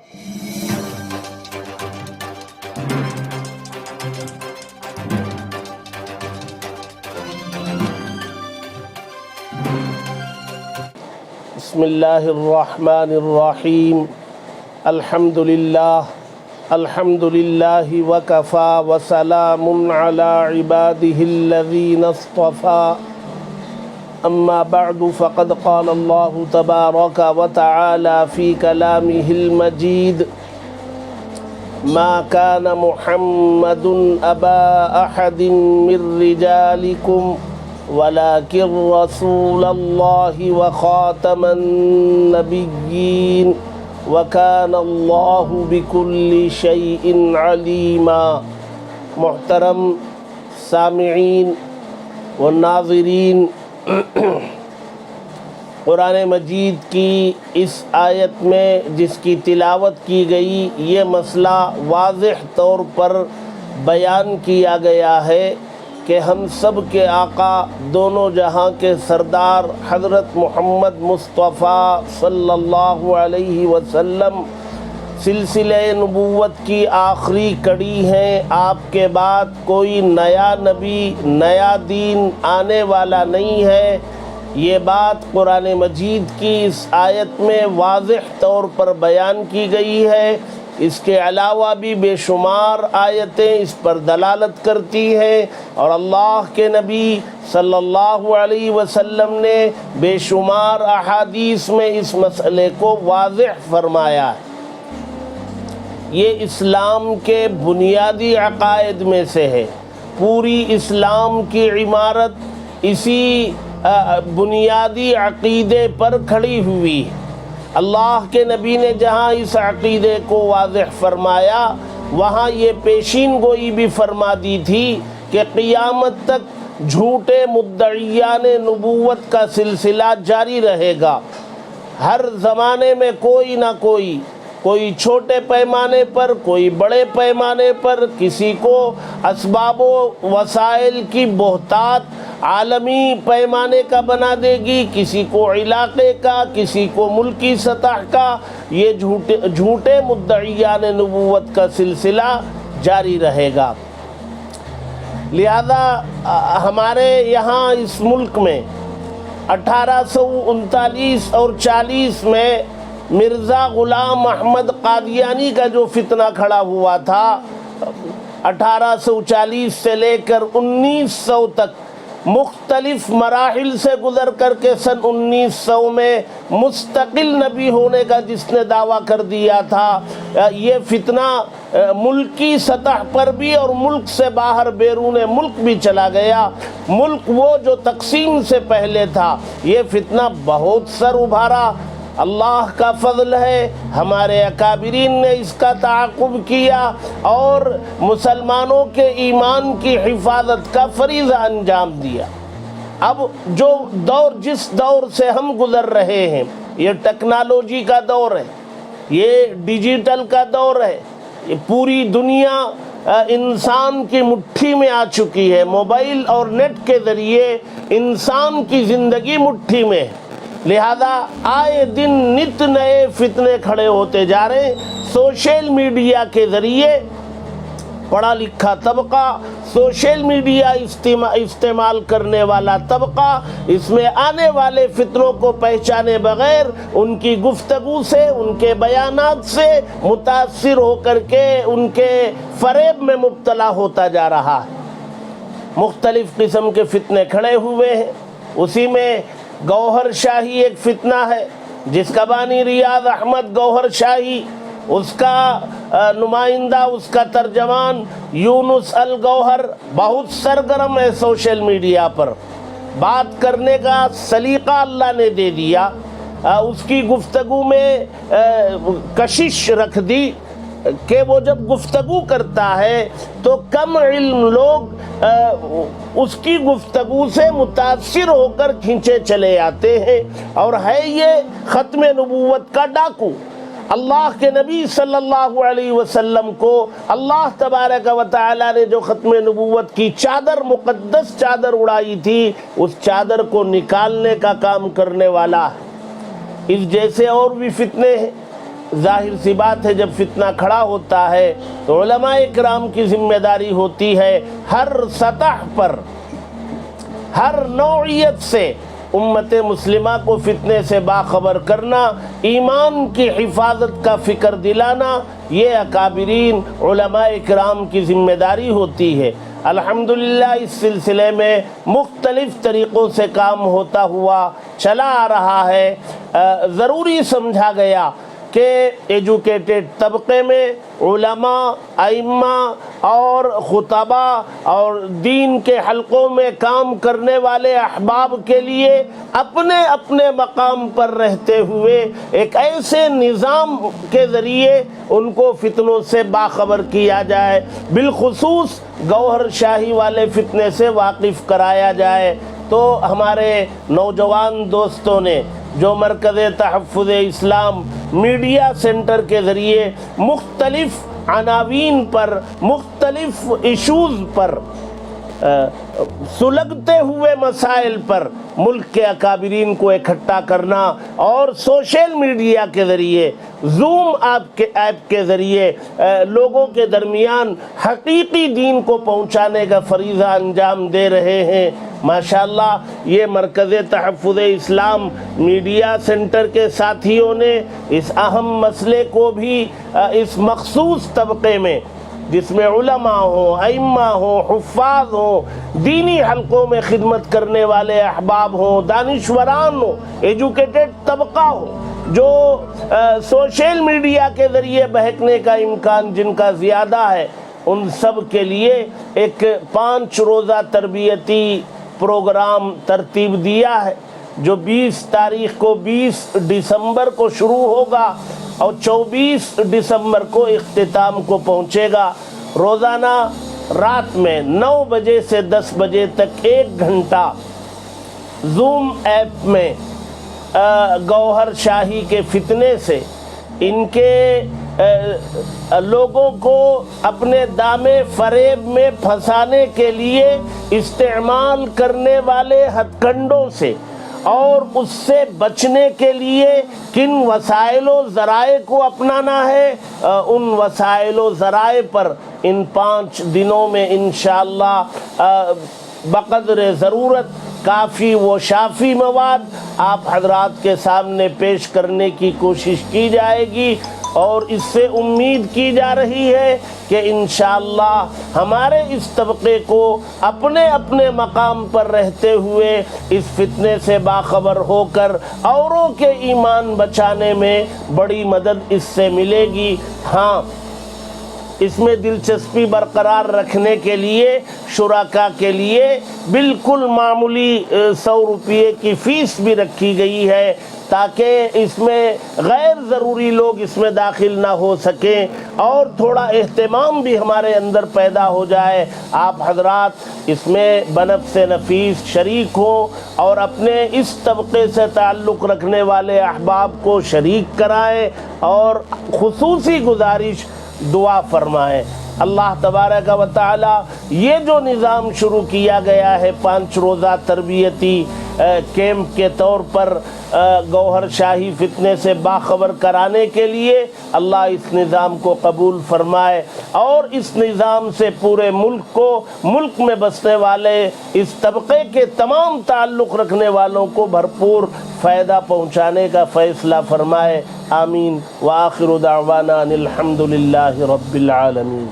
بسم اللہ الرحمن الرحیم الحمد للہ وکفا وسلام علی عباده الذین اصطفى اما بعد فقد قال اللہ تبارک وتعالی فی کلامہ المجید ما كان محمد ابا احد من رجالکم ولكن رسول الله وخاتم النبيين وكان الله بكل شيء عليما۔ محترم سامعین و ناظرین، قرآن مجید کی اس آیت میں جس کی تلاوت کی گئی، یہ مسئلہ واضح طور پر بیان کیا گیا ہے کہ ہم سب کے آقا، دونوں جہاں کے سردار حضرت محمد مصطفیٰ صلی اللہ علیہ وسلم سلسلہ نبوت کی آخری کڑی ہیں۔ آپ کے بعد کوئی نیا نبی، نیا دین آنے والا نہیں ہے۔ یہ بات قرآن مجید کی اس آیت میں واضح طور پر بیان کی گئی ہے۔ اس کے علاوہ بھی بے شمار آیتیں اس پر دلالت کرتی ہیں، اور اللہ کے نبی صلی اللہ علیہ وسلم نے بے شمار احادیث میں اس مسئلے کو واضح فرمایا ہے۔ یہ اسلام کے بنیادی عقائد میں سے ہے۔ پوری اسلام کی عمارت اسی بنیادی عقیدے پر کھڑی ہوئی ہے۔ اللہ کے نبی نے جہاں اس عقیدے کو واضح فرمایا، وہاں یہ پیشین گوئی بھی فرما دی تھی کہ قیامت تک جھوٹے مدعیان نبوت کا سلسلہ جاری رہے گا۔ ہر زمانے میں کوئی نہ کوئی چھوٹے پیمانے پر، کوئی بڑے پیمانے پر کسی کو اسباب و وسائل کی بہتات عالمی پیمانے کا بنا دے گی، کسی کو علاقے کا، کسی کو ملکی سطح کا۔ یہ جھوٹے مدعیان نبوت کا سلسلہ جاری رہے گا۔ لہذا ہمارے یہاں اس ملک میں 1839 اور 40 میں مرزا غلام احمد قادیانی کا جو فتنہ کھڑا ہوا تھا، 1840 سے لے کر 1900 تک مختلف مراحل سے گزر کر کے سن 1900 میں مستقل نبی ہونے کا جس نے دعویٰ کر دیا تھا، یہ فتنہ ملکی سطح پر بھی اور ملک سے باہر بیرون ملک بھی چلا گیا۔ ملک وہ جو تقسیم سے پہلے تھا، یہ فتنہ بہت سر ابھارا۔ اللہ کا فضل ہے، ہمارے اکابرین نے اس کا تعاقب کیا اور مسلمانوں کے ایمان کی حفاظت کا فریضہ انجام دیا۔ اب جس دور سے ہم گزر رہے ہیں، یہ ٹیکنالوجی کا دور ہے، یہ ڈیجیٹل کا دور ہے، یہ پوری دنیا انسان کی مٹھی میں آ چکی ہے۔ موبائل اور نیٹ کے ذریعے انسان کی زندگی مٹھی میں ہے، لہذا آئے دن نت نئے فتنے کھڑے ہوتے جا رہے ہیں۔ سوشل میڈیا کے ذریعے پڑھا لکھا طبقہ، سوشل میڈیا استعمال کرنے والا طبقہ، اس میں آنے والے فتنوں کو پہچانے بغیر ان کی گفتگو سے، ان کے بیانات سے متاثر ہو کر کے ان کے فریب میں مبتلا ہوتا جا رہا ہے۔ مختلف قسم کے فتنے کھڑے ہوئے ہیں۔ اسی میں گوہر شاہی ایک فتنہ ہے جس کا بانی ریاض احمد گوہر شاہی، اس کا نمائندہ، اس کا ترجمان یونس الگوہر بہت سرگرم ہے سوشل میڈیا پر۔ بات کرنے کا سلیقہ اللہ نے دے دیا، اس کی گفتگو میں کشش رکھ دی کہ وہ جب گفتگو کرتا ہے تو کم علم لوگ اس کی گفتگو سے متاثر ہو کر کھینچے چلے آتے ہیں، اور ہے یہ ختم نبوت کا ڈاکو۔ اللہ کے نبی صلی اللہ علیہ وسلم کو اللہ تبارک و تعالی نے جو ختم نبوت کی چادر، مقدس چادر اڑائی تھی، اس چادر کو نکالنے کا کام کرنے والا ہے۔ اس جیسے اور بھی فتنے ہیں۔ ظاہر سی بات ہے جب فتنہ کھڑا ہوتا ہے تو علماء کرام کی ذمہ داری ہوتی ہے ہر سطح پر، ہر نوعیت سے امت مسلمہ کو فتنے سے باخبر کرنا، ایمان کی حفاظت کا فکر دلانا، یہ اکابرین علماء کرام کی ذمہ داری ہوتی ہے۔ الحمدللہ اس سلسلے میں مختلف طریقوں سے کام ہوتا ہوا چلا آ رہا ہے۔ ضروری سمجھا گیا کہ ایجوکیٹڈ طبقے میں علماء، ائمہ اور خطبہ اور دین کے حلقوں میں کام کرنے والے احباب کے لیے اپنے اپنے مقام پر رہتے ہوئے ایک ایسے نظام کے ذریعے ان کو فتنوں سے باخبر کیا جائے، بالخصوص گوہر شاہی والے فتنے سے واقف کرایا جائے۔ تو ہمارے نوجوان دوستوں نے جو مرکز تحفظ اسلام میڈیا سینٹر کے ذریعے مختلف عناوین پر، مختلف ایشوز پر، سلگتے ہوئے مسائل پر ملک کے اکابرین کو اکٹھا کرنا اور سوشل میڈیا کے ذریعے، زوم ایپ کے ذریعے لوگوں کے درمیان حقیقی دین کو پہنچانے کا فریضہ انجام دے رہے ہیں۔ ماشاءاللہ یہ مرکز تحفظ اسلام میڈیا سینٹر کے ساتھیوں نے اس اہم مسئلے کو بھی اس مخصوص طبقے میں، جس میں علماء ہوں، ائمہ ہوں، حفاظ ہوں، دینی حلقوں میں خدمت کرنے والے احباب ہوں، دانشوران ہوں، ایجوکیٹڈ طبقہ ہو، جو سوشل میڈیا کے ذریعے بہکنے کا امکان جن کا زیادہ ہے، ان سب کے لیے ایک 5 روزہ تربیتی پروگرام ترتیب دیا ہے، جو 20 تاریخ کو 20 دسمبر کو شروع ہوگا اور 24 دسمبر کو اختتام کو پہنچے گا۔ روزانہ رات میں 9 بجے سے 10 بجے تک 1 گھنٹہ زوم ایپ میں گوہر شاہی کے فتنے سے، ان کے لوگوں کو اپنے دامے فریب میں پھنسانے کے لیے استعمال کرنے والے ہتھ کنڈوں سے اور اس سے بچنے کے لیے کن وسائل و ذرائع کو اپنانا ہے، ان وسائل و ذرائع پر ان 5 دنوں میں انشاءاللہ بقدر ضرورت کافی و شافی مواد آپ حضرات کے سامنے پیش کرنے کی کوشش کی جائے گی، اور اس سے امید کی جا رہی ہے کہ انشاءاللہ ہمارے اس طبقے کو اپنے اپنے مقام پر رہتے ہوئے اس فتنے سے باخبر ہو کر اوروں کے ایمان بچانے میں بڑی مدد اس سے ملے گی۔ ہاں، اس میں دلچسپی برقرار رکھنے کے لیے شرکاء کے لیے بالکل معمولی 100 روپے کی فیس بھی رکھی گئی ہے، تاکہ اس میں غیر ضروری لوگ اس میں داخل نہ ہو سکیں اور تھوڑا اہتمام بھی ہمارے اندر پیدا ہو جائے۔ آپ حضرات اس میں بنفس نفیس شریک ہوں اور اپنے اس طبقے سے تعلق رکھنے والے احباب کو شریک کرائیں، اور خصوصی گزارش دعا فرمائیں۔ اللہ تبارک و تعالی یہ جو نظام شروع کیا گیا ہے 5 روزہ تربیتی کیمپ کے طور پر گوہر شاہی فتنے سے باخبر کرانے کے لیے، اللہ اس نظام کو قبول فرمائے اور اس نظام سے پورے ملک کو، ملک میں بسنے والے اس طبقے کے تمام تعلق رکھنے والوں کو بھرپور فائدہ پہنچانے کا فیصلہ فرمائے۔ آمین۔ وآخر دعوانا الحمد للہ رب العالمین۔